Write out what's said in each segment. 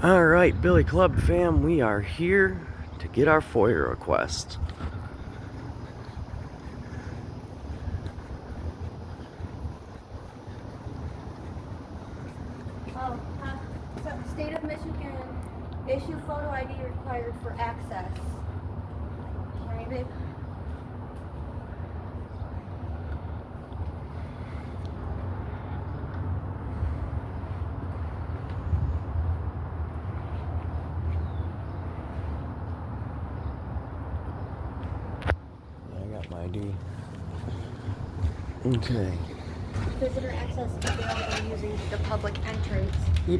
Alright, Billy Club fam, we are here to get our Foia request. So State of Michigan, issue photo ID required for access. Right, babe? I got my ID. Okay. Visitor access is available using the public entrance. Yep.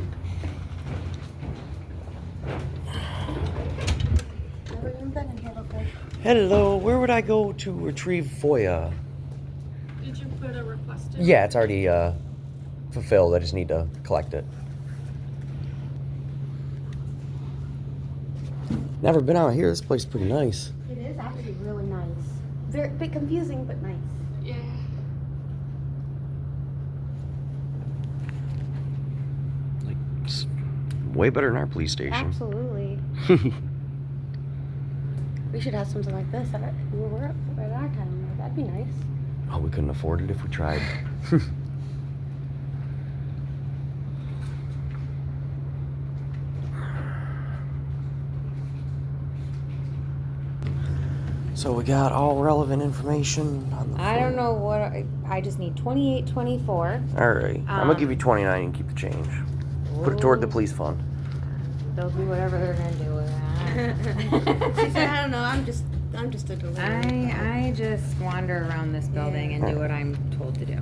Never even been in here before. Hello, where would I go to retrieve Foia? Did you put a request in? Yeah, it's already fulfilled. I just need to collect it. Never been out here. This place is pretty nice. It is actually really nice. Very bit confusing, but nice. Yeah. Like, it's way better than our police station. Absolutely. We should have something like this at our town. That'd be nice. Oh, we couldn't afford it if we tried. So we got all relevant information on the I don't phone. know what I just need 2824. Alright, I'm gonna give you 29 and keep the change. Put it toward the police fund. They'll do whatever they're gonna do with that. She said, I don't know, I'm just a delivery. I just wander around this building and do what I'm told to do.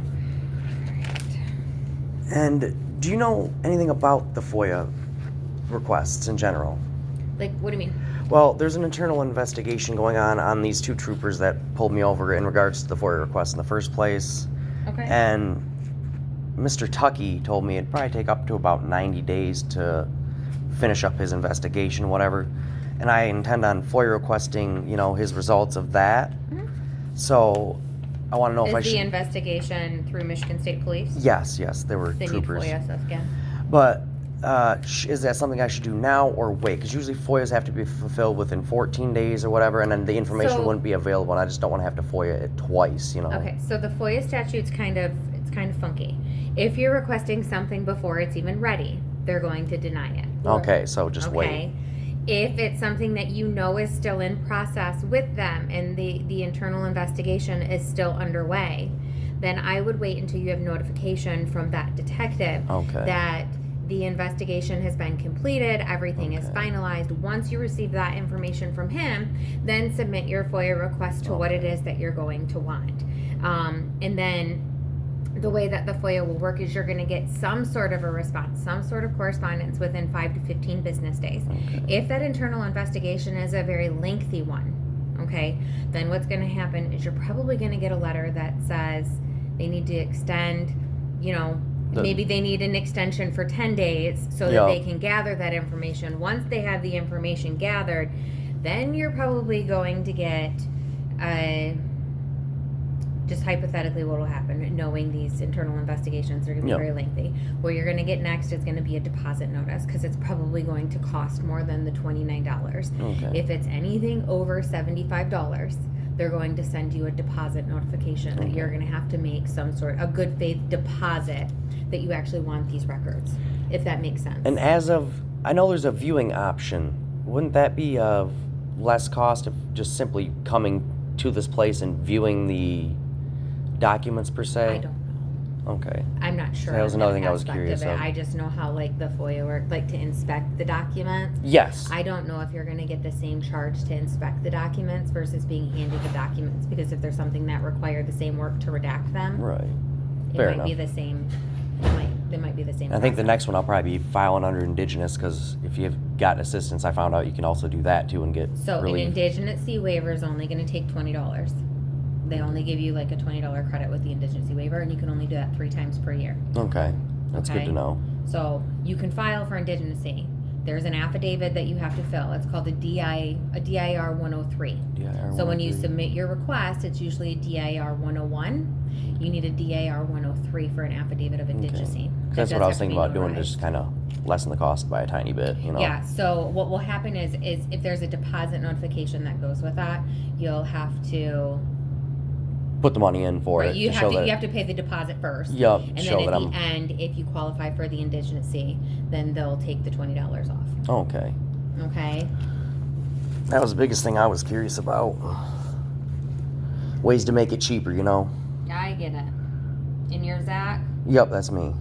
And do you know anything about the Foia requests in general? Like, what do you mean? Well, there's an internal investigation going on these two troopers that pulled me over in regards to the Foia request in the first place. Okay. And Mr. Tucky told me it'd probably take up to about 90 days to finish up his investigation, whatever. And I intend on Foia requesting, his results of that. Mhm. So I want to know if I Is the should... investigation through Michigan State Police? Yes, they were They troopers. need FOIA stuff again. But is that something I should do now or wait? Because usually FOIAs have to be fulfilled within 14 days or whatever, and then the information So- wouldn't be available, and I just don't want to have to FOIA it twice, Okay, so the FOIA statute's kind of funky. If you're requesting something before it's even ready, they're going to deny it. Okay, so just wait. If it's something that you know is still in process with them and the internal investigation is still underway, then I would wait until you have notification from that detective Okay. that the investigation has been completed, everything is Okay. finalized. Once you receive that information from him, then submit your FOIA request to what it is that you're going to want. And then the way that the FOIA will work is you're going to get some sort of a response, some sort of correspondence within 5 to 15 business days. Okay. If that internal investigation is a very lengthy one, okay, then what's going to happen is you're probably going to get a letter that says they need to extend, maybe they need an extension for 10 days so that they can gather that information. Once they have the information gathered, then you're probably going to get just hypothetically what will happen, knowing these internal investigations are going to be very lengthy. What you're going to get next is going to be a deposit notice because it's probably going to cost more than the $29. Okay. If it's anything over $75, they're going to send you a deposit notification that you're going to have to make a good faith deposit that you actually want these records, if that makes sense. And I know there's a viewing option. Wouldn't that be less cost of just simply coming to this place and viewing the documents per se? I don't know. Okay. I'm not sure. That was on another thing I was aspect curious of it. of. I just know how the FOIA work, to inspect the documents. Yes. I don't know if you're going to get the same charge to inspect the documents versus being handed the documents, because if there's something that required the same work to redact them, Right. it Fair might be enough. the same. They might be the same. I think the process. next one I'll probably be filing under Indigenous, because if you've gotten assistance, I found out you can also do that too and get So relief. an indigency waiver is only going to take $20. They only give you a $20 credit with the indigency waiver, and you can only do that 3 times per year. Okay, that's good Okay. to know. So you can file for indigenacy. There's an affidavit that you have to fill. It's called a DIR 103. DIR So when you 103. submit your request, it's usually a DIR 101. You need a DIR 103 for an affidavit of indigenacy. That's what I was thinking about doing, just kind of lessen the cost by a tiny bit, you know. Yeah, so what will happen is if there's a deposit notification that goes with that, you'll have to Put the money in for it you to have show to that. you have to pay the deposit first. Yup, And show then that at I'm. the end, if you qualify for the indigency, then they'll take the $20 off. Okay. Okay. That was the biggest thing I was curious about. Ways to make it cheaper, you know. Yeah, I get it. And you're Zach? Yep, that's me.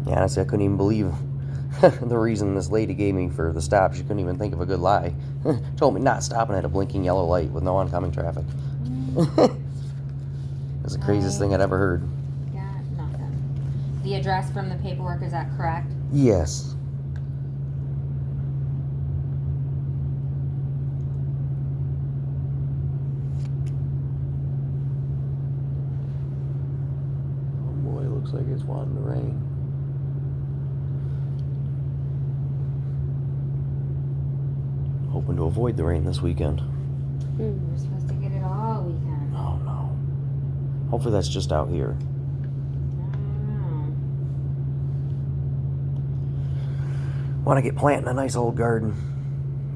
Yeah, honestly, I couldn't even believe the reason this lady gave me for the stop. She couldn't even think of a good lie. Told me not stopping at a blinking yellow light with no oncoming traffic. It's the craziest thing I'd ever heard. Yeah, nothing. The address from the paperwork, is that correct? Yes. Oh boy, looks like it's wanting to rain. Hoping to avoid the rain this weekend. We're supposed to get it all weekend. Oh no. Hopefully that's just out here. I don't Want to get planting a nice old garden.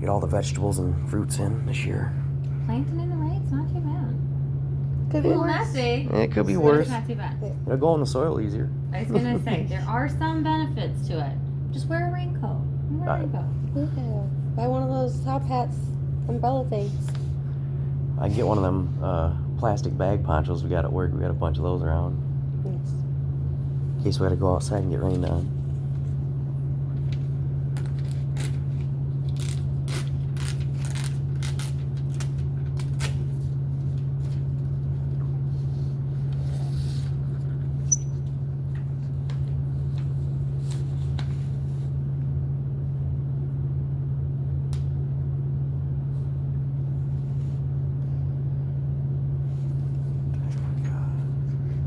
Get all the vegetables and fruits in this year. know. Planting in the rain's not too bad. Could A be little worse. messy. It could be but worse. It's not too bad. It'll go in the soil easier. I was gonna say there are some benefits to it. Just wear a raincoat. Wear a Right. raincoat. Yeah. Buy one of those top hats, umbrella things. I can get one of them plastic bag ponchos we got at work. We got a bunch of those around. Yes. In case we had to go outside and get rained on.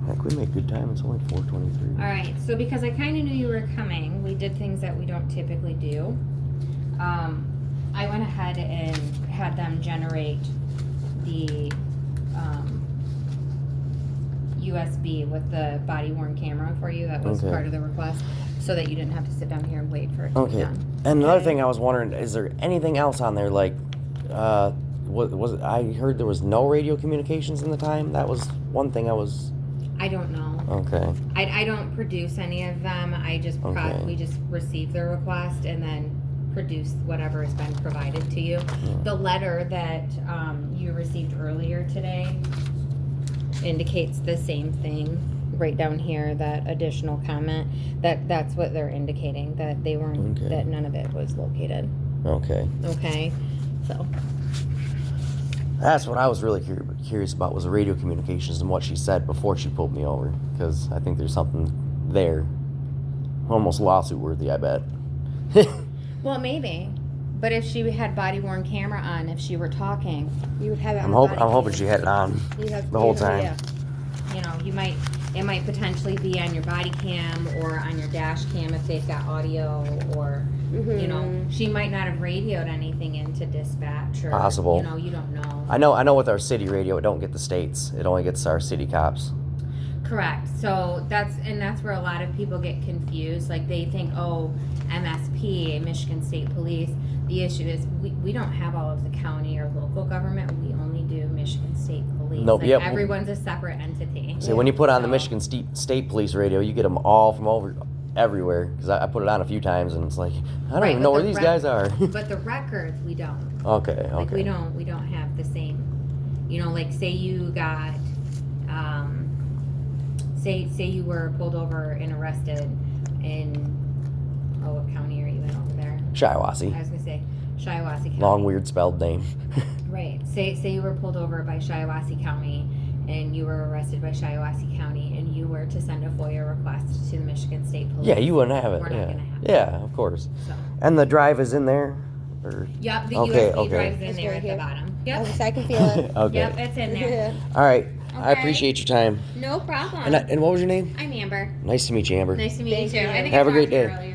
Heck, we make good time. It's only 4:23. All right. So because I kind of knew you were coming, we did things that we don't typically do. I went ahead and had them generate the USB with the body worn camera for you. That was Okay. part of the request, so that you didn't have to sit down here and wait for it to be Okay. done. And another Okay. thing I was wondering, is there anything else on there like, what was it? I heard there was no radio communications in the time. That was one thing I was. I don't know. Okay. I don't produce any of them. I just Okay. we just receive the request and then produce whatever has been provided to you. The letter that you received earlier today indicates the same thing right down here, that additional comment. That's what they're indicating, that they weren't, Okay. that none of it was located. Okay. Okay, so That's what I was really curious about, was the radio communications and what she said before she pulled me over, because I think there's something there, almost lawsuit worthy, I bet. well maybe, but if she had body worn camera on, if she were talking, You would have it on I'm the hoping body she had it on cam. You have the whole you time. Yeah. you know, it might potentially be on your body cam or on your dash cam if they've got audio, or you know, she might not have radioed anything into dispatch, or Possible. you know, you don't know. I know with our city radio, it don't get the states. It only gets our city cops. Correct. So that's where a lot of people get confused. Like they think, oh, MSP, Michigan State Police. The issue is we don't have all of the county or local government. We only do Michigan State Police. Nope, Like yep. everyone's a separate entity. See, when you put on the So- Michigan State Police radio, you get them all from everywhere. Because I put it on a few times, and it's like, I don't Right, even but know where the these rec- guys are. But the records we don't. Okay. Like we don't have the same, you know, like say you got, say you were pulled over and arrested in, what county are you in over there? I Shiawassee. was gonna say Shiawassee County. Long, weird spelled name. Right. Say you were pulled over by Shiawassee County and you were arrested by Shiawassee County and you were to send a FOIA request to the Michigan State Police. Yeah, you wouldn't have it. We're not yeah. gonna have it. Yeah, of course. So. And the drive is in there? Or... Yep, the Okay, USB okay. drive's in It's there right at here. the bottom. I Yep. was- I can feel it. Okay. Yep, it's in there. Yeah. All right. I Okay. appreciate your time. No problem. And what was your name? I'm Amber. Nice to meet you, Amber. Nice to meet Thank you too. you. I think Have I a great talked to you day. earlier.